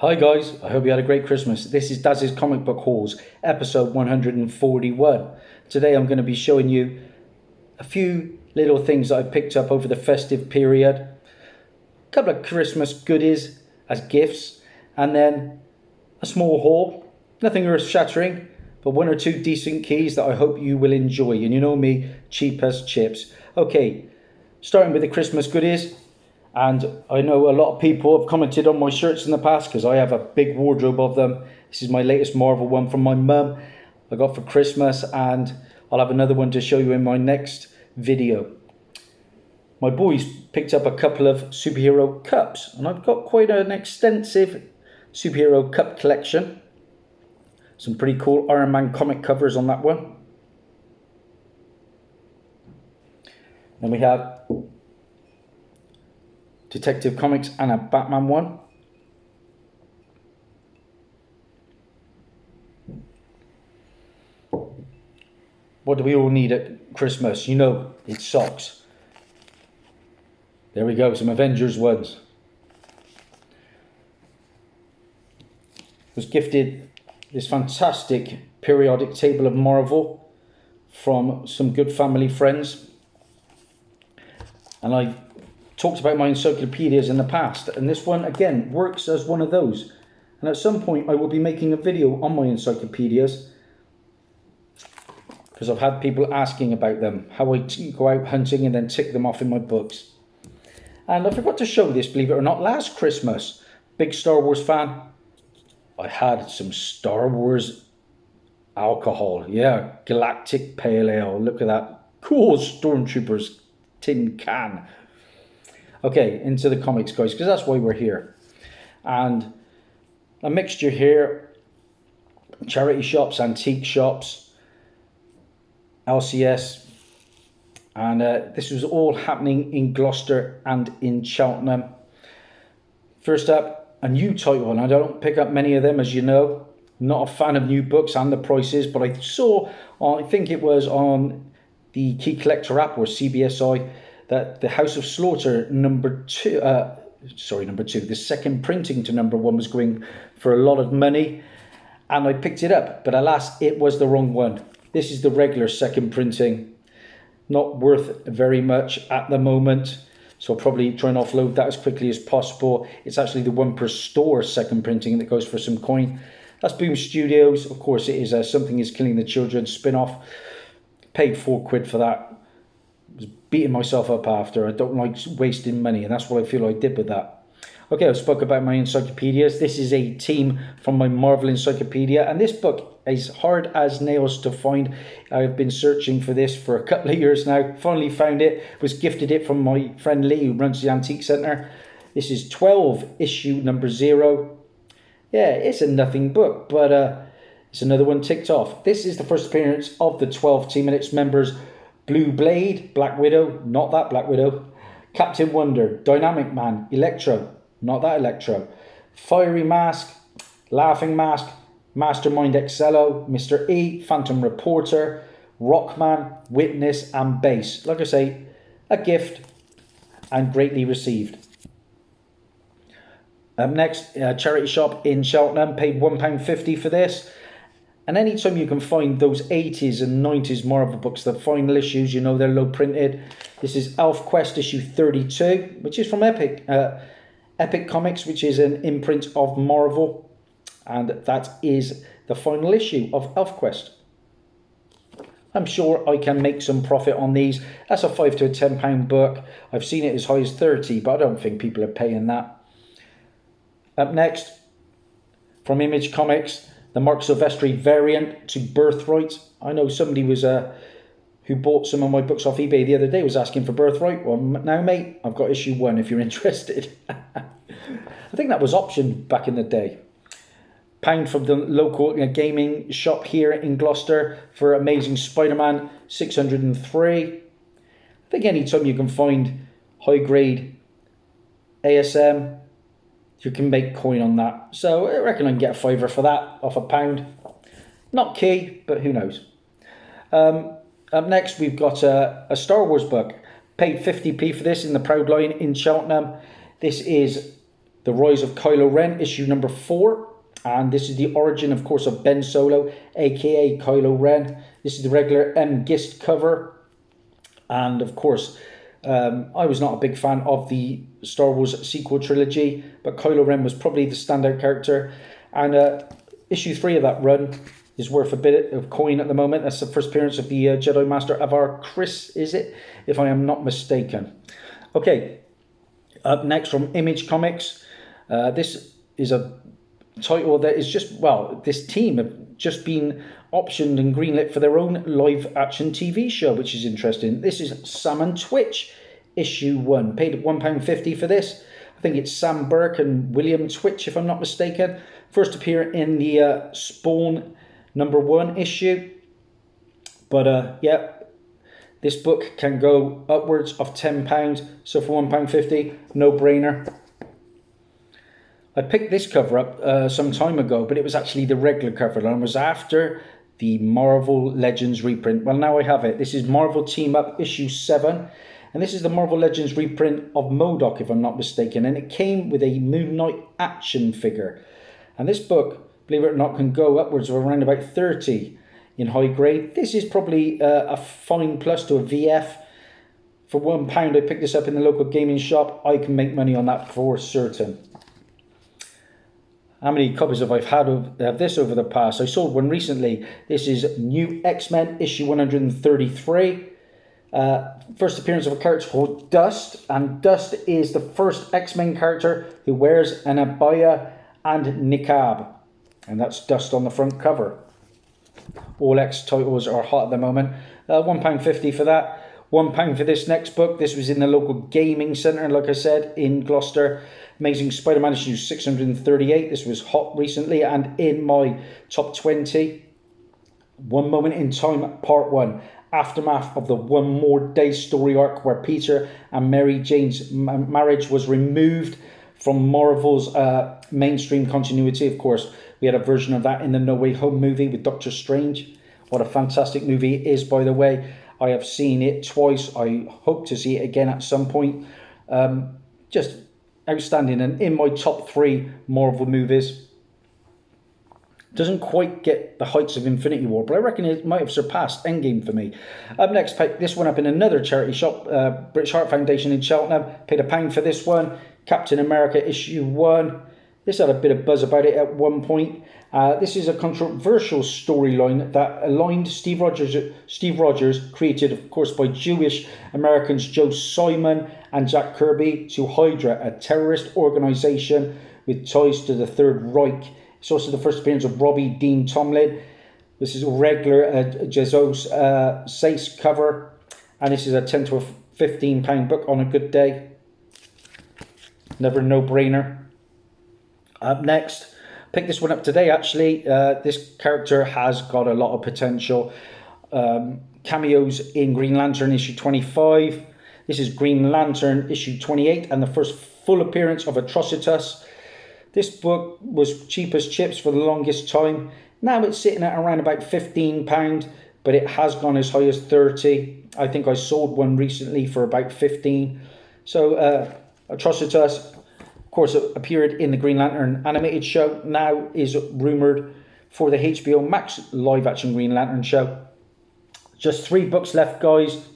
Hi guys, I hope you had a great Christmas. This is Dazzie's Comic Book Hauls, episode 141. Today I'm going to be showing you a few little things that I picked up over the festive period, a couple of Christmas goodies as gifts, and then a small haul. Nothing earth-shattering, but one or two decent keys that I hope you will enjoy. And you know me, cheap as chips. Okay, starting with the Christmas goodies. And I know a lot of people have commented on my shirts in the past because I have a big wardrobe of them. This is my latest Marvel one from my mum I got for Christmas, and I'll have another one to show you in my next video. My boys picked up a couple of superhero cups, and I've got quite an extensive superhero cup collection. Some pretty cool Iron Man comic covers on that one. Then we have Detective Comics and a Batman one. What do we all need at Christmas? You know, it's socks. There we go, some Avengers ones. Was gifted this fantastic periodic table of Marvel from some good family friends. And I talked about my encyclopedias in the past, and this one again works as one of those. And at some point I will be making a video on my encyclopedias because I've had people asking about them, how I go out hunting and then tick them off in my books. And I forgot to show this, believe it or not, last Christmas. Big Star Wars fan. I had some Star Wars alcohol. Yeah, Galactic Pale Ale. Look at that. Cool Stormtroopers tin can. Okay, into the comics, guys, because that's why we're here. And a mixture here. Charity shops, antique shops, LCS. And this was all happening in Gloucester and in Cheltenham. First up, a new title, and I don't pick up many of them, as you know. Not a fan of new books and the prices, but I saw, I think it was on the Key Collector app or CBSI, that the House of Slaughter number two, the second printing to number one was going for a lot of money, and I picked it up, but alas, it was the wrong one. This is the regular second printing, not worth very much at the moment, so I'll probably try and offload that as quickly as possible. It's actually the one per store second printing that goes for some coin. That's Boom Studios. Of course, it is Something Is Killing the Children spin-off. Paid £4 for that. Was beating myself up after. I don't like wasting money, and that's what I feel I did with that. Okay, I spoke about my encyclopedias. This is a team from my Marvel encyclopedia, and this book is hard as nails to find. I've been searching for this for a couple of years now. Finally found it. Was gifted it from my friend Lee, who runs the Antique Centre. This is 12, issue number 0. Yeah, it's a nothing book, but it's another one ticked off. This is the first appearance of the 12 team and its members: Blue Blade, Black Widow, not that Black Widow, Captain Wonder, Dynamic Man, Electro, not that Electro, Fiery Mask, Laughing Mask, Mastermind Excello, Mr. E, Phantom Reporter, Rockman, Witness, and Base. Like I say, a gift and greatly received. Next, charity shop in Cheltenham, paid £1.50 for this. And anytime you can find those 80s and 90s Marvel books, the final issues, you know, they're low printed. This is ElfQuest issue 32, which is from Epic Comics, which is an imprint of Marvel. And that is the final issue of ElfQuest. I'm sure I can make some profit on these. That's a £5 to a £10 book. I've seen it as high as 30, but I don't think people are paying that. Up next, from Image Comics, the Mark Silvestri variant to Birthright. I know somebody was who bought some of my books off eBay the other day was asking for Birthright. Well, now, mate, I've got issue 1 if you're interested. I think that was optioned back in the day. £1 from the local gaming shop here in Gloucester for Amazing Spider-Man 603. I think anytime you can find high-grade ASM, you can make coin on that. So I reckon I can get a £5 for that off £1. Not key, but who knows. Up next, we've got a Star Wars book. Paid 50p for this in the Proud Line in Cheltenham. This is The Rise of Kylo Ren, issue number 4. And this is the origin, of course, of Ben Solo, aka Kylo Ren. This is the regular M. Gist cover. And of course, I was not a big fan of the Star Wars sequel trilogy, but Kylo Ren was probably the standout character. And issue 3 of that run is worth a bit of coin at the moment. That's the first appearance of the Jedi Master Avar Kriss, is it? If I am not mistaken. Okay, up next from Image Comics. This is a title that is just, well, this team have just been optioned and greenlit for their own live action TV show, which is interesting. This is Sam and Twitch, issue 1. Paid £1.50 for this. I think it's Sam Burke and William Twitch, if I'm not mistaken. First appear in the Spawn number 1 issue. But yeah, this book can go upwards of £10. So for £1.50, no brainer. I picked this cover up some time ago, but it was actually the regular cover, and it was after the Marvel Legends reprint. Well, now I have it. This is Marvel Team Up issue 7, and this is the Marvel Legends reprint of MODOK, if I'm not mistaken, and it came with a Moon Knight action figure. And this book, believe it or not, can go upwards of around about 30 in high grade. This is probably a fine plus to a VF. For £1, I picked this up in the local gaming shop. I can make money on that for certain. How many copies have I had of this over the past? I sold one recently. This is New X-Men issue 133. First appearance of a character called Dust. And Dust is the first X-Men character who wears an abaya and niqab. And that's Dust on the front cover. All X titles are hot at the moment. £1.50 for that. £1 for this next book. This was in the local gaming centre, like I said, in Gloucester. Amazing Spider-Man issue 638. This was hot recently and in my top 20. One Moment in Time, part 1. Aftermath of the One More Day story arc where Peter and Mary Jane's marriage was removed from Marvel's mainstream continuity. Of course, we had a version of that in the No Way Home movie with Doctor Strange. What a fantastic movie it is, by the way. I have seen it twice. I hope to see it again at some point. Just outstanding, and in my top 3 Marvel movies. Doesn't quite get the heights of Infinity War, but I reckon it might have surpassed Endgame for me. Up next, picked this one up in another charity shop, British Heart Foundation in Cheltenham. Paid £1 for this one. Captain America issue 1. This had a bit of buzz about it at one point. This is a controversial storyline that aligned Steve Rogers, created of course by Jewish Americans Joe Simon and Jack Kirby, to Hydra, a terrorist organisation with ties to the Third Reich. It's also the first appearance of Robbie Dean Tomlin. This is a regular Jesus Sace cover, and this is a £10 to a £15 book on a good day. Never no-brainer. Up next, picked this one up today actually. This character has got a lot of potential. Cameos in Green Lantern issue 25. This is Green Lantern issue 28 and the first full appearance of Atrocitus. This book was cheap as chips for the longest time. Now it's sitting at around about £15, but it has gone as high as 30. I think I sold one recently for about 15. So Atrocitus, of course, it appeared in the Green Lantern animated show, now is rumoured for the HBO Max live-action Green Lantern show. Just 3 books left, guys.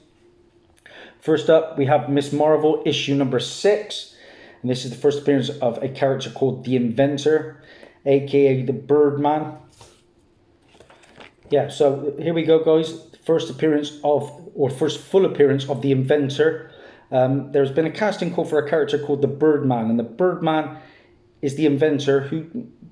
First up, we have Miss Marvel issue number 6. And this is the first appearance of a character called the Inventor, aka the Birdman. Yeah, so here we go, guys. First full appearance of the Inventor. There's been a casting call for a character called the Birdman, and the Birdman is the Inventor who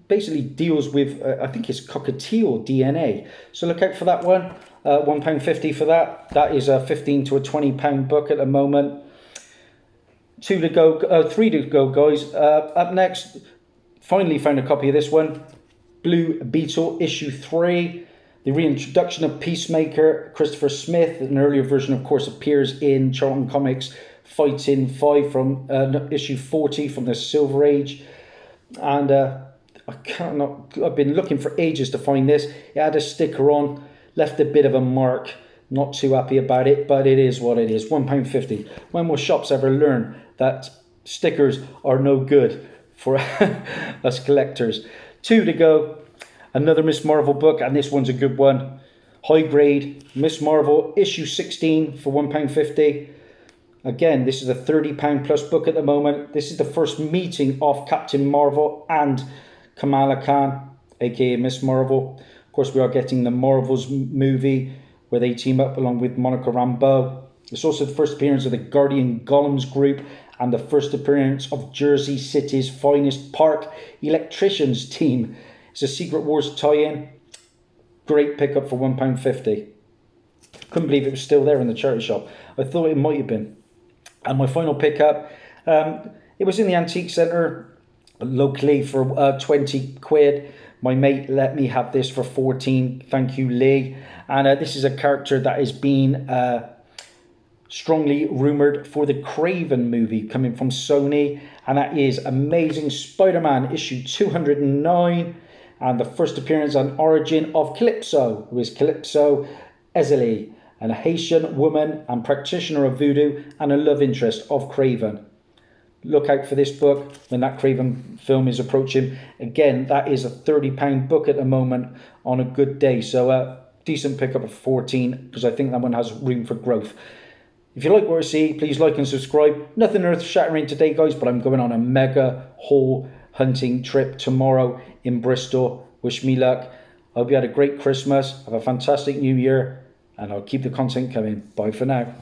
basically deals with, I think it's cockatiel DNA. So look out for that one. £1.50 for that. That is a £15 to a £20 book at the moment. 3 to go, guys. Up next, finally found a copy of this one. Blue Beetle issue 3. The reintroduction of Peacemaker, Christopher Smith. An earlier version, of course, appears in Charlton Comics Fighting 5 from issue 40 from the Silver Age. And I've been looking for ages to find this. It had a sticker on, left a bit of a mark. Not too happy about it, but it is what it is. £1.50. When will shops ever learn that stickers are no good for us collectors. 2 to go. Another Miss Marvel book, and this one's a good one. High grade Miss Marvel issue 16 for £1.50. Again, this is a £30 plus book at the moment. This is the first meeting of Captain Marvel and Kamala Khan, aka Miss Marvel. Of course, we are getting the Marvels movie where they team up along with Monica Rambeau. It's also the first appearance of the Guardian Golems group and the first appearance of Jersey City's finest park electricians team. It's a Secret Wars tie-in. Great pickup for £1.50. Couldn't believe it was still there in the charity shop. I thought it might have been. And my final pickup, it was in the antique centre locally for 20 quid. My mate let me have this for 14. Thank you, Lee. And this is a character that is being strongly rumoured for the Craven movie coming from Sony. And that is Amazing Spider-Man issue 209. And the first appearance and origin of Calypso, who is Calypso Ezeli, a Haitian woman and practitioner of voodoo and a love interest of Craven. Look out for this book when that Craven film is approaching. Again, that is a £30 book at the moment on a good day. So decent pickup of 14 because I think that one has room for growth. If you like what I see, please like and subscribe. Nothing earth-shattering today, guys, but I'm going on a mega haul hunting trip tomorrow in Bristol. Wish me luck. I hope you had a great Christmas. Have a fantastic New Year. And I'll keep the content coming. Bye for now.